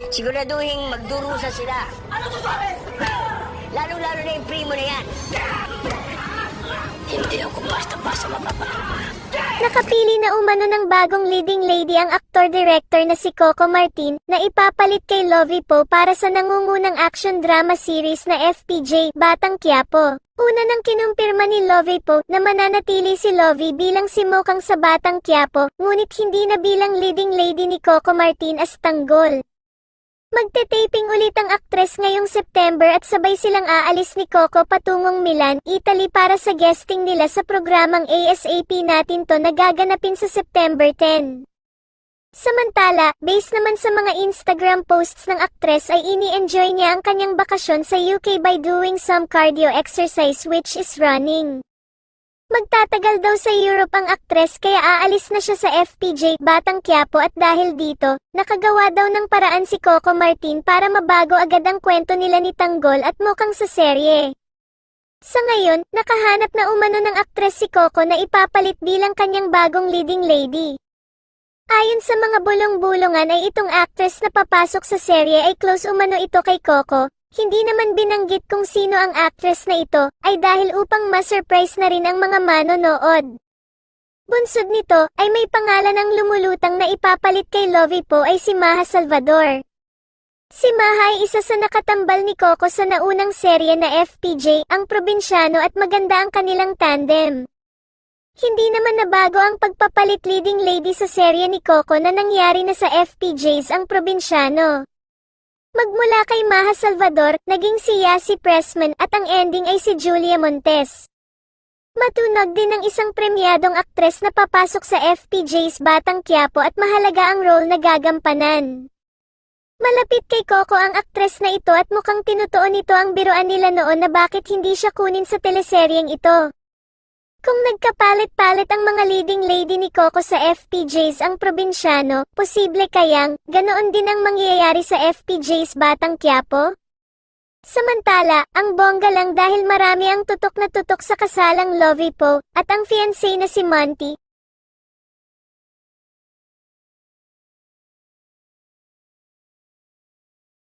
Siguraduhin magdurusa sila. Ano to sabi? Lalo-lalo na yung primo na yan. Hindi ako basta-basta mapapakalma. Nakapili na umano ng bagong leading lady ang aktor-director na si Coco Martin na ipapalit kay Lovie Poe para sa nangungunang action drama series na FPJ, Batang Quiapo. Una nang kinumpirma ni Lovie Poe na mananatili si Lovie bilang si Mokang sa Batang Quiapo, ngunit hindi na bilang leading lady ni Coco Martin as tanggol. Magte-taping ulit ang aktres ngayong September at sabay silang aalis ni Coco patungong Milan, Italy para sa guesting nila sa programang ASAP Natin To na gaganapin sa September 10. Samantala, based naman sa mga Instagram posts ng aktres ay ini-enjoy niya ang kanyang bakasyon sa UK by doing some cardio exercise which is running. Magtatagal daw sa Europe ang aktres kaya aalis na siya sa FPJ, Batang Quiapo at dahil dito, nakagawa daw ng paraan si Coco Martin para mabago agad ang kwento nila ni Tanggol at Mokang sa serye. Sa ngayon, nakahanap na umano ng aktres si Coco na ipapalit bilang kanyang bagong leading lady. Ayon sa mga bulong-bulungan ay itong actress na papasok sa serye ay close umano ito kay Coco. Hindi naman binanggit kung sino ang actress na ito, ay dahil upang ma-surprise na rin ang mga manonood. Bunsod nito, ay may pangalan ang lumulutang na ipapalit kay Lovie Poe ay si Maha Salvador. Si Maha ay isa sa nakatambal ni Coco sa naunang serye na FPJ, ang probinsyano at maganda ang kanilang tandem. Hindi naman nabago ang pagpapalit leading lady sa serye ni Coco na nangyari na sa FPJs ang probinsyano. Magmula kay Maha Salvador, naging si Yasi Pressman at ang ending ay si Julia Montes. Matunog din ang isang premyadong aktres na papasok sa FPJ's Batang Quiapo at mahalaga ang role na gagampanan. Malapit kay Coco ang aktres na ito at mukhang tinutuon nito ang biruan nila noon na bakit hindi siya kunin sa teleseryeng ito. Kung nagkapalit-palit ang mga leading lady ni Coco sa FPJs ang probinsyano, posible kayang ganoon din ang mangyayari sa FPJs Batang Quiapo? Samantala, ang bongga lang dahil marami ang tutok na tutok sa kasalang Lovie Poe at ang fiancé na si Monty,